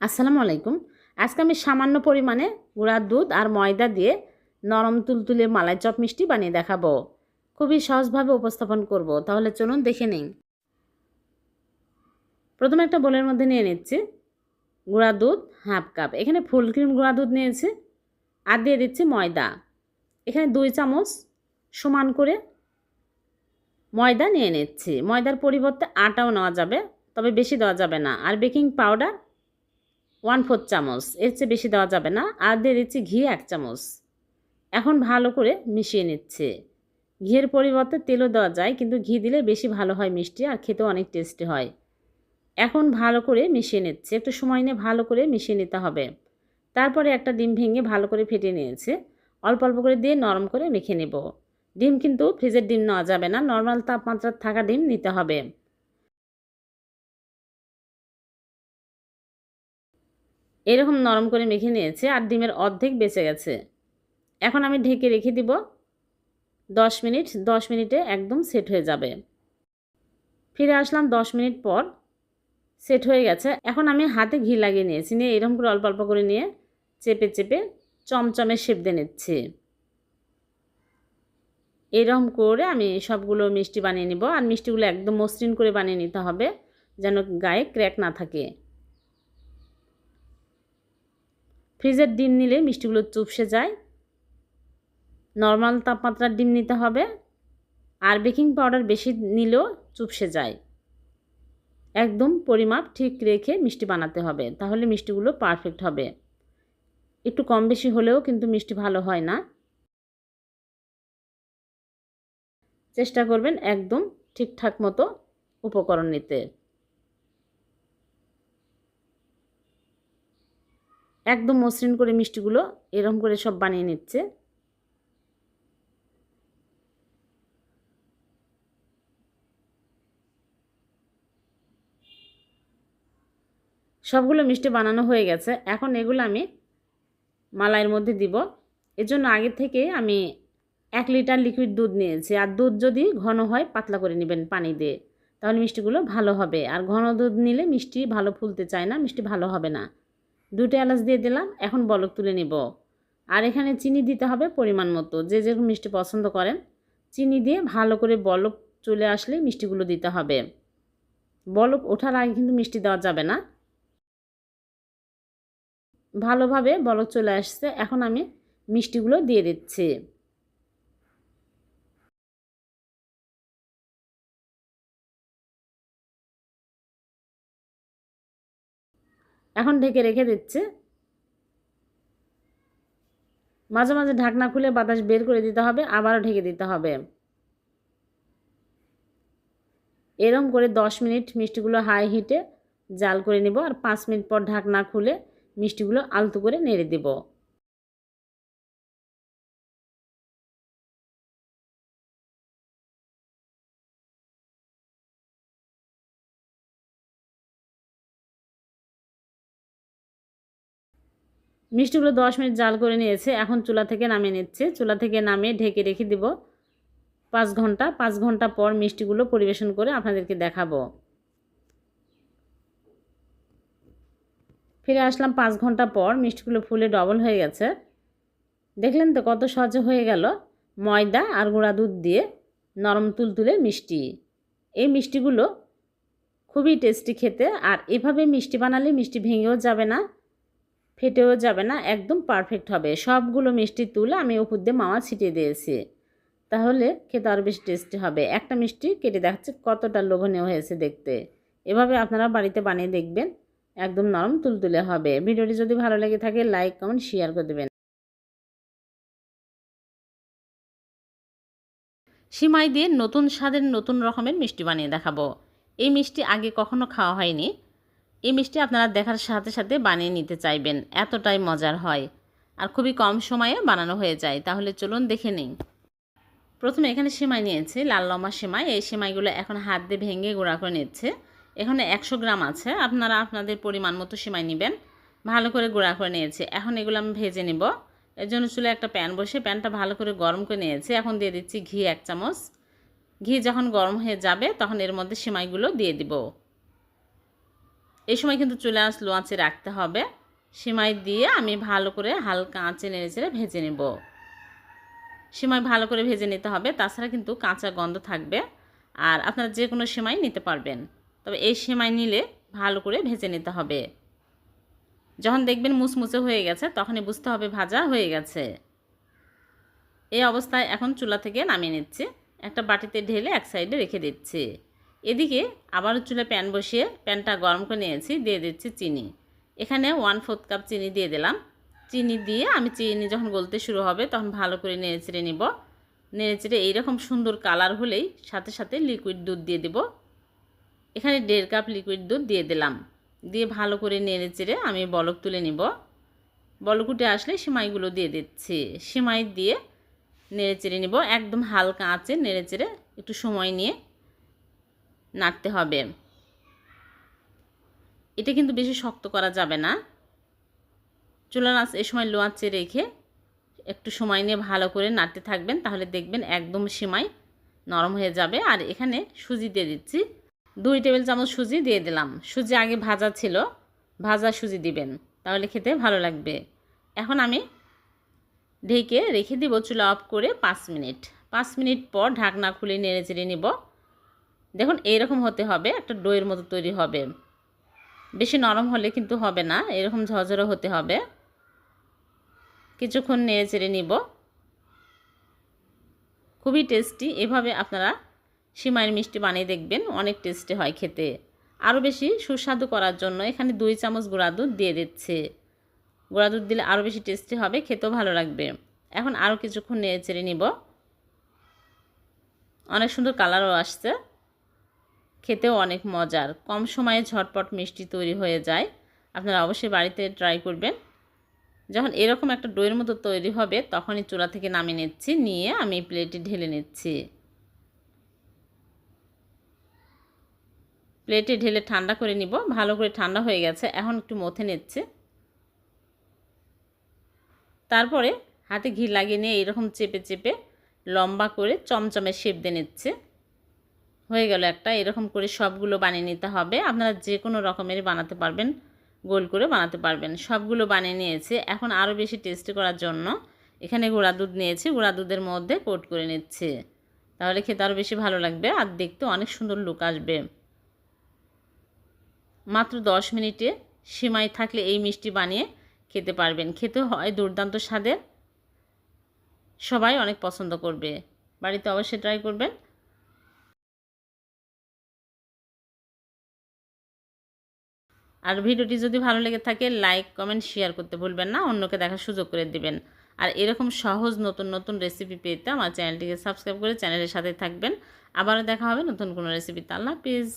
আসসালামু আলাইকুম। আজকে আমি সামান্য পরিমাণে গুঁড়ার দুধ আর ময়দা দিয়ে নরম তুলতুলে মালাই চপ মিষ্টি বানিয়ে দেখাবো। খুবই সহজভাবে উপস্থাপন করব। তাহলে চলুন দেখে নিন। প্রথমে একটা বোলের মধ্যে নিয়ে নিচ্ছি গুঁড়া দুধ হাফ কাপ। এখানে ফুল ক্রিম গুঁড়া দুধ নিয়েছি আর দিয়ে দিচ্ছি ময়দা। এখানে 2 চামচ সমান করে ময়দা নিয়ে নিচ্ছি। ময়দার পরিবর্তে আটাও নেওয়া যাবে, তবে বেশি দেওয়া যাবে না। আর বেকিং পাউডার 1/4 চামচ, এর চেয়ে বেশি দেওয়া যাবে না। আর দিয়ে দিচ্ছি ঘি 1 চামচ। এখন ভালো করে মিশিয়ে নিচ্ছে। ঘিয়ের পরিবর্তে তেলও দেওয়া যায়, কিন্তু ঘি দিলে বেশি ভালো হয় মিষ্টি, আর খেতেও অনেক টেস্টি হয়। এখন ভালো করে মিশিয়ে নিচ্ছে। একটু সময় নিয়ে ভালো করে মিশিয়ে নিতে হবে। তারপরে একটা ডিম ভেঙে ভালো করে ফেটিয়ে নিয়েছে। অল্প অল্প করে দিয়ে নরম করে মেখে নেব। ডিম কিন্তু ফ্রিজের ডিম নেওয়া যাবে না, নর্মাল তাপমাত্রার থাকা ডিম নিতে হবে। এরকম নরম করে মেখে নিয়েছে আর ডিমের অর্ধেক বেঁচে গেছে। এখন আমি ঢেকে রেখে দিব 10 মিনিট। 10 মিনিটে একদম সেট হয়ে যাবে। ফিরে আসলাম 10 মিনিট পর। সেট হয়ে গেছে। এখন আমি হাতে ঘি লাগিয়ে নিয়েছি। নিয়ে এরকম করে অল্প অল্প করে নিয়ে চেপে চেপে চমচমের শেপ দিয়ে নিচ্ছি। এরকম করে আমি সবগুলো মিষ্টি বানিয়ে নিব। আর মিষ্টিগুলো একদম মসৃণ করে বানিয়ে নিতে হবে, যেন গায়ে ক্র্যাক না থাকে। ফ্রিজের ডিম নিলে মিষ্টিগুলো চুপসে যায়। নর্মাল তাপমাত্রার ডিম নিতে হবে। আর বেকিং পাউডার বেশি নিলেও চুপসে যায়। একদম পরিমাপ ঠিক রেখে মিষ্টি বানাতে হবে, তাহলে মিষ্টিগুলো পারফেক্ট হবে। একটু কম বেশি হলেও কিন্তু মিষ্টি ভালো হয় না। চেষ্টা করবেন একদম ঠিকঠাক মতো উপকরণ নিতে। একদম মসৃণ করে মিষ্টিগুলো এরকম করে সব বানিয়ে নিচ্ছে। সবগুলো মিষ্টি বানানো হয়ে গেছে। এখন এগুলো আমি মালাইয়ের মধ্যে দিব। এজন্য আগে থেকে আমি 1 লিটার লিকুইড দুধ নিয়েছি। আর দুধ যদি ঘন হয় পাতলা করে নেবেন পানি দিয়ে, তাহলে মিষ্টিগুলো ভালো হবে। আর ঘন দুধ নিলে মিষ্টি ভালো ফুলতে চায় না, মিষ্টি ভালো হবে না। 2টা এলাচ দিয়ে দিলাম। এখন বলক তুলে নিব। আর এখানে চিনি দিতে হবে পরিমাণ মতো, যে যেরকম মিষ্টি পছন্দ করেন। চিনি দিয়ে ভালো করে বলক চলে আসলে মিষ্টিগুলো দিতে হবে। বলক ওঠার আগে কিন্তু মিষ্টি দেওয়া যাবে না। ভালোভাবে বলক চলে আসছে। এখন আমি মিষ্টিগুলো দিয়ে দিচ্ছি। এখন ঢেকে রেখে দিচ্ছি। মাঝে মাঝে ঢাকনা খুলে বাতাস বের করে দিতে হবে, আবারও ঢেকে দিতে হবে। এরকম করে 10 মিনিট মিষ্টিগুলো হাই হিটে জাল করে নিব। আর 5 মিনিট পর ঢাকনা খুলে মিষ্টিগুলো আলতো করে নেড়ে দেব। মিষ্টিগুলো 10 মিনিট জাল করে নিয়েছে। এখন চুলা থেকে নামিয়ে নিচ্ছে। চুলা থেকে নামিয়ে ঢেকে রেখে দিব 5 ঘন্টা। 5 ঘন্টা পর মিষ্টিগুলো পরিবেশন করে আপনাদেরকে দেখাবো। ফিরে আসলাম 5 ঘন্টা পর। মিষ্টিগুলো ফুলে ডবল হয়ে গেছে। দেখলেন তো কত সহজে হয়ে গেল ময়দা আর গুঁড়া দুধ দিয়ে নরম তুলতুলে মিষ্টি। এই মিষ্টিগুলো খুবই টেস্টি খেতে। আর এভাবে মিষ্টি বানালে মিষ্টি ভেঙেও যাবে না, ফেটেও যাবে না, একদম পারফেক্ট হবে। সবগুলো মিষ্টি তুলে আমি উপর দিয়ে মাওয়া ছিটিয়ে দিয়েছি, তাহলে খেতে আরও বেশি টেস্টি হবে। একটা মিষ্টি কেটে দেখাচ্ছে কতটা লোভনীয় হয়েছে দেখতে। এভাবে আপনারা বাড়িতে বানিয়ে দেখবেন, একদম নরম তুলতুলে হবে। ভিডিওটি যদি ভালো লেগে থাকে লাইক কমেন্ট শেয়ার করে দেবেন। সিমাই দিয়ে নতুন স্বাদের নতুন রকমের মিষ্টি বানিয়ে দেখাবো। এই মিষ্টি আগে কখনো খাওয়া হয়নি। এই মিষ্টি আপনারা দেখার সাথে সাথে বানিয়ে নিতে চাইবেন, এতটাই মজার হয়। আর খুবই কম সময়ে বানানো হয়ে যায়। তাহলে চলুন দেখে নিই। প্রথমে এখানে সেমাই নিয়েছি, লাল লম্বা সেমাই। এই সেমাইগুলো এখন হাত দিয়ে ভেঙে গুঁড়া করে নিচ্ছে। এখানে 100 গ্রাম আছে, আপনারা আপনাদের পরিমাণ মতো সেমাই নেবেন। ভালো করে গুঁড়া করে নিয়েছি। এখন এগুলো আমি ভেজে নিব। এর জন্য চুলে একটা প্যান বসে প্যানটা ভালো করে গরম করে নিয়েছি। এখন দিয়ে দিচ্ছি ঘি 1 চামচ। ঘি যখন গরম হয়ে যাবে তখন এর মধ্যে সেমাইগুলো দিয়ে দিব। এই সময় কিন্তু চুলা লো আঁচে রাখতে হবে। সিমাই দিয়ে আমি ভালো করে হালকা আঁচে নেড়েচেড়ে ভেজে নেব। সিমাই ভালো করে ভেজে নিতে হবে, তাছাড়া কিন্তু কাঁচা গন্ধ থাকবে। আর আপনারা যে কোনো সিমাই নিতে পারবেন, তবে এই সিমাই নিলে ভালো করে ভেজে নিতে হবে। যখন দেখবেন মুচমুচে হয়ে গেছে তখনই বুঝতে হবে ভাজা হয়ে গেছে। এই অবস্থায় এখন চুলা থেকে নামিয়ে নিচ্ছি। একটা বাটিতে ঢেলে এক সাইডে রেখে দিচ্ছি। এদিকে আবারও চুলায় প্যান বসিয়ে প্যানটা গরম করে নিয়েছি, দিয়ে দিচ্ছি চিনি। এখানে 1/4 কাপ চিনি দিয়ে দিলাম। চিনি দিয়ে আমি চিনি যখন গলতে শুরু হবে তখন ভালো করে নেড়েচেড়ে নিব। নেড়েচেড়ে এইরকম সুন্দর কালার হলেই সাথে সাথে লিকুইড দুধ দিয়ে দেব। এখানে 1.5 কাপ লিকুইড দুধ দিয়ে দিলাম। দিয়ে ভালো করে নেড়েচেড়ে আমি বলক তুলে নিব। বলক উঠে আসলে সিমাইগুলো দিয়ে দিচ্ছি। সিমাই দিয়ে নেড়েচেড়ে নিব, একদম হালকা আঁচে নেড়েচেড়ে একটু সময় নিয়ে নাড়তে হবে। এটা কিন্তু বেশি শক্ত করা যাবে না। চুলার আঁচ এই সময় লো আঁচে রেখে একটু সময় নিয়ে ভালো করে নাড়তে থাকবেন, তাহলে দেখবেন একদম সিমাই নরম হয়ে যাবে। আর এখানে সুজি দিয়ে দিচ্ছি। 2 টেবিল চামচ সুজি দিয়ে দিলাম। সুজি আগে ভাজা ছিল, ভাজা সুজি দিবেন, তাহলে খেতে ভালো লাগবে। এখন আমি ঢেকে রেখে দিব চুলা অফ করে 5 মিনিট। 5 মিনিট পর ঢাকনা খুলে নেড়েচেড়ে নিব। দেখুন এইরকম হতে হবে, একটা ডোয়ের মতো তৈরি হবে। বেশি নরম হলে কিন্তু হবে না, এরকম ঝরঝরে হতে হবে। কিছুক্ষণ নেড়েচেড়ে নিব। খুবই টেস্টি। এভাবে আপনারা সিমাইয়ের মিষ্টি বানিয়ে দেখবেন, অনেক টেস্টি হয় খেতে। আরও বেশি সুস্বাদু করার জন্য এখানে 2 চামচ গুঁড়া দুধ দিয়ে দিচ্ছে। গুঁড়া দুধ দিলে আরও বেশি টেস্টি হবে, খেতেও ভালো লাগবে। এখন আরও কিছুক্ষণ নেড়েচেড়ে নিব। অনেক সুন্দর কালারও আসছে, খেতেও অনেক মজার। কম সময়ে ঝটপট মিষ্টি তৈরি হয়ে যায়। আপনারা অবশ্যই বাড়িতে ট্রাই করবেন। যখন এরকম একটা ডোয়ের মতো তৈরি হবে তখনই চুলা থেকে নামিয়ে নিচ্ছি, নিয়ে আমি প্লেটে ঢেলে নিচ্ছি। প্লেটে ঢেলে ঠান্ডা করে নিব। ভালো করে ঠান্ডা হয়ে গেছে, এখন একটু মথে নিচ্ছি। তারপরে হাতে ঘি লাগিয়ে নিয়ে এরকম চেপে চেপে লম্বা করে চমচমে শেপ দিয়ে নিচ্ছে। হয়ে গেল একটা। এরকম করে সবগুলো বানিয়ে নিতে হবে। আপনারা যে কোনো রকমেরই বানাতে পারবেন, গোল করে বানাতে পারবেন। সবগুলো বানিয়ে নিয়েছি। এখন আরও বেশি টেস্টি করার জন্য এখানে গুঁড়া দুধ নিয়েছি, গুঁড়া দুধের মধ্যে কোট করে নিচ্ছে, তাহলে খেতে আরও বেশি ভালো লাগবে আর দেখতে অনেক সুন্দর লুক আসবে। মাত্র 10 মিনিটে সিমাই থাকলে এই মিষ্টি বানিয়ে খেতে পারবেন। খেতে হয় দুর্দান্ত স্বাদের, সবাই অনেক পছন্দ করবে। বাড়িতে অবশ্যই ট্রাই করবেন। আর ভিডিওটি যদি ভালো লেগে থাকে লাইক কমেন্ট শেয়ার করতে ভুলবেন না, অন্যকে দেখার সুযোগ করে দিবেন। আর এরকম সহজ নতুন নতুন রেসিপি পেতে আমার চ্যানেলটিকে সাবস্ক্রাইব করে চ্যানেলের সাথে থাকবেন। আবারও দেখা হবে নতুন কোনো রেসিপিতে। আল্লাহ হাফেজ।